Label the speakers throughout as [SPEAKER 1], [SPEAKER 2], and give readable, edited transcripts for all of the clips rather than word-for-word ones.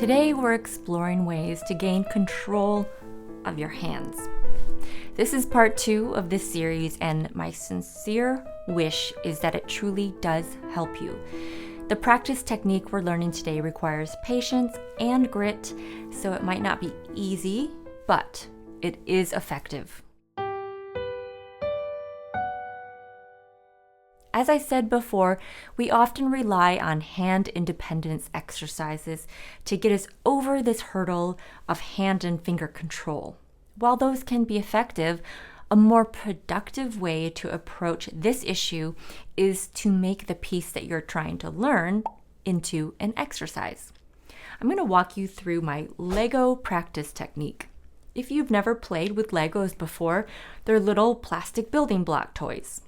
[SPEAKER 1] Today we're exploring ways to gain control of your hands. This is part 2 of this series, and my sincere wish is that it truly does help you. The practice technique we're learning today requires patience and grit, so it might not be easy, but it is effective. As I said before, we often rely on hand independence exercises to get us over this hurdle of hand and finger control. While those can be effective, a more productive way to approach this issue is to make the piece that you're trying to learn into an exercise. I'm going to walk you through my Lego practice technique. If you've never played with Legos before, they're little plastic building block toys.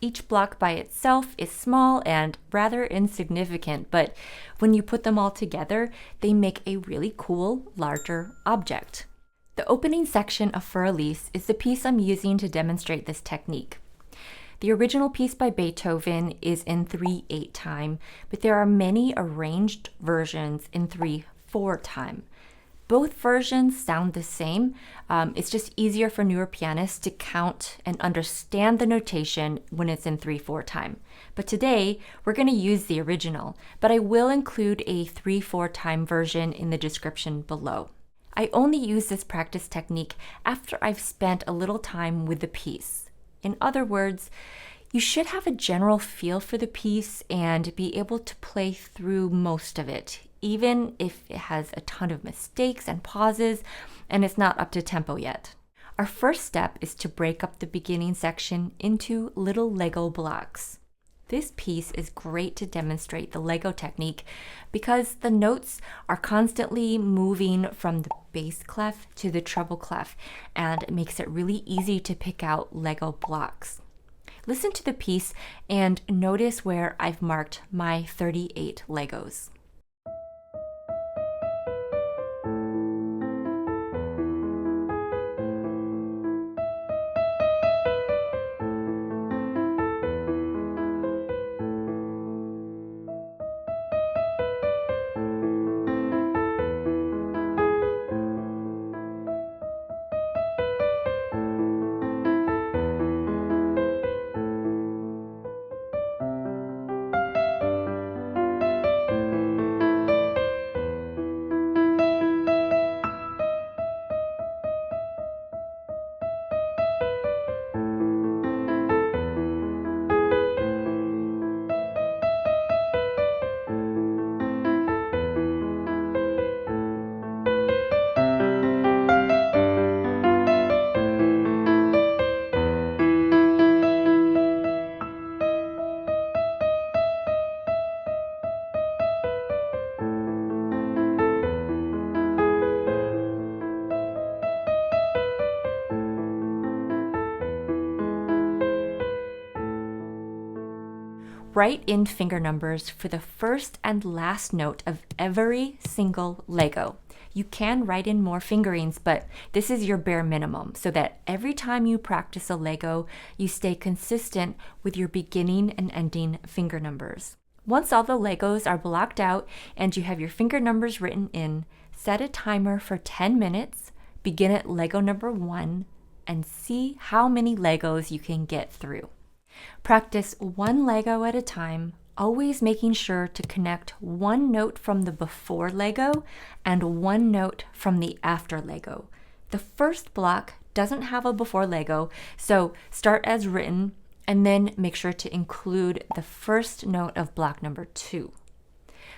[SPEAKER 1] Each block by itself is small and rather insignificant, but when you put them all together, they make a really cool, larger object. The opening section of Für Elise is the piece I'm using to demonstrate this technique. The original piece by Beethoven is in 3/8 time, but there are many arranged versions in 3/4 time. Both versions sound the same. It's just easier for newer pianists to count and understand the notation when it's in 3/4 time. But today, we're going to use the original, but I will include a 3/4 time version in the description below. I only use this practice technique after I've spent a little time with the piece. In other words, you should have a general feel for the piece and be able to play through most of it, even if it has a ton of mistakes and pauses and it's not up to tempo yet. Our first step is to break up the beginning section into little Lego blocks. This piece is great to demonstrate the Lego technique because the notes are constantly moving from the bass clef to the treble clef, and it makes it really easy to pick out Lego blocks. Listen to the piece and notice where I've marked my 38 Legos. Write in finger numbers for the first and last note of every single Lego. You can write in more fingerings, but this is your bare minimum so that every time you practice a Lego, you stay consistent with your beginning and ending finger numbers. Once all the Legos are blocked out and you have your finger numbers written in, set a timer for 10 minutes, begin at Lego number 1, and see how many Legos you can get through. Practice one Lego at a time, always making sure to connect one note from the before Lego and one note from the after Lego. The first block doesn't have a before Lego, so start as written and then make sure to include the first note of block number 2.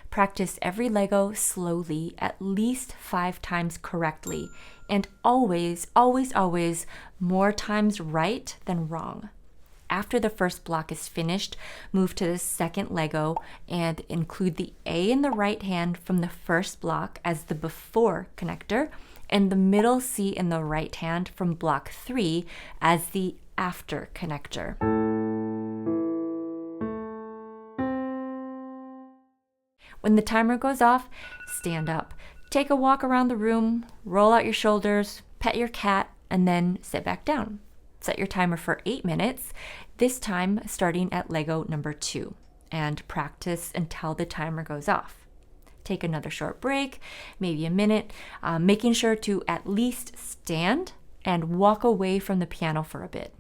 [SPEAKER 1] Practice every Lego slowly, at least 5 times correctly, and always, always, always more times right than wrong. After the first block is finished, move to the second Lego and include the A in the right hand from the first block as the before connector and the middle C in the right hand from block 3 as the after connector. When the timer goes off, stand up. Take a walk around the room, roll out your shoulders, pet your cat, and then sit back down. Set your timer for 8 minutes, this time starting at Lego number 2, and practice until the timer goes off. Take another short break, maybe a minute, making sure to at least stand and walk away from the piano for a bit.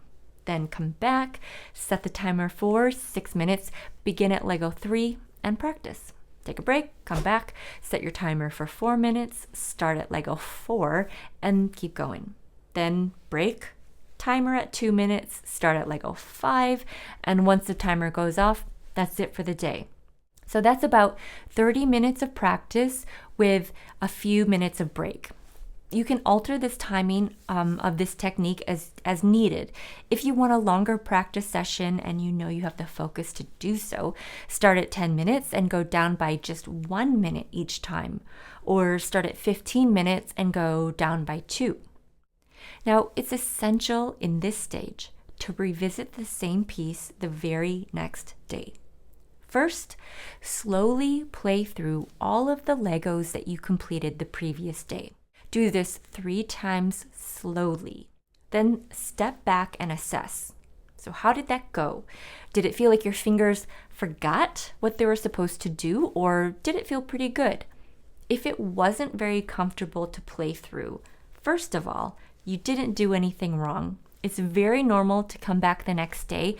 [SPEAKER 1] Then come back, set the timer for 6 minutes, begin at Lego 3, and practice. Take a break, come back, set your timer for 4 minutes, start at Lego 4, and keep going. Then break, timer at 2 minutes, start at Lego 5, and once the timer goes off, that's it for the day. So that's about 30 minutes of practice with a few minutes of break. You can alter this timing of this technique as needed. If you want a longer practice session and you know you have the focus to do so, start at 10 minutes and go down by just 1 minute each time, or start at 15 minutes and go down by 2. Now, it's essential in this stage to revisit the same piece the very next day. First, slowly play through all of the Legos that you completed the previous day. Do this 3 times slowly. Then step back and assess. So how did that go? Did it feel like your fingers forgot what they were supposed to do, or did it feel pretty good? If it wasn't very comfortable to play through, first of all, you didn't do anything wrong. It's very normal to come back the next day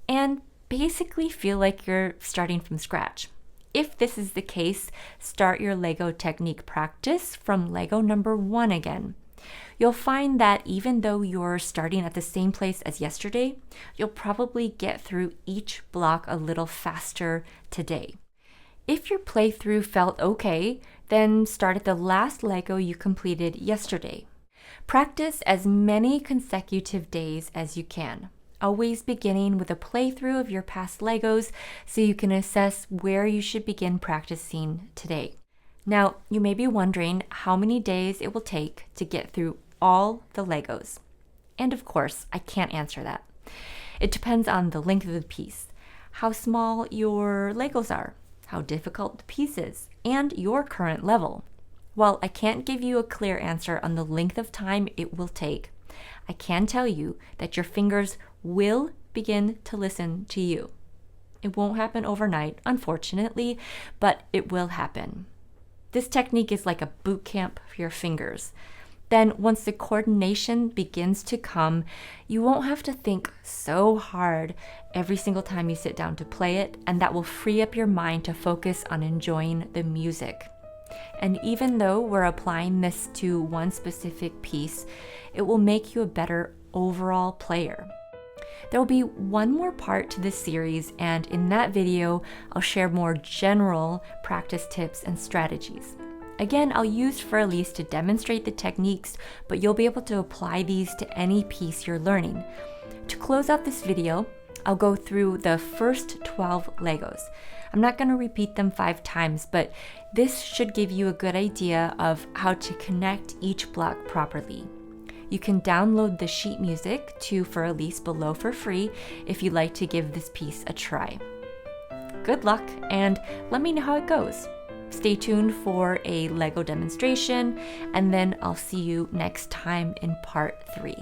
[SPEAKER 1] and basically feel like you're starting from scratch. If this is the case, start your Lego technique practice from Lego number 1 again. You'll find that even though you're starting at the same place as yesterday, you'll probably get through each block a little faster today. If your playthrough felt okay, then start at the last Lego you completed yesterday. Practice as many consecutive days as you can, always beginning with a playthrough of your past Legos so you can assess where you should begin practicing today. Now, you may be wondering how many days it will take to get through all the Legos. And of course, I can't answer that. It depends on the length of the piece, how small your Legos are, how difficult the piece is, and your current level. While I can't give you a clear answer on the length of time it will take, I can tell you that your fingers will begin to listen to you. It won't happen overnight, unfortunately, but it will happen. This technique is like a boot camp for your fingers. Then once the coordination begins to come, you won't have to think so hard every single time you sit down to play it, and that will free up your mind to focus on enjoying the music. And even though we're applying this to one specific piece, it will make you a better overall player. There will be one more part to this series, and in that video, I'll share more general practice tips and strategies. Again, I'll use Für Elise to demonstrate the techniques, but you'll be able to apply these to any piece you're learning. To close out this video, I'll go through the first 12 Legos. I'm not going to repeat them 5 times, but this should give you a good idea of how to connect each block properly. You can download the sheet music to Für Elise below for free if you'd like to give this piece a try. Good luck, and let me know how it goes. Stay tuned for a Lego demonstration, and then I'll see you next time in part 3.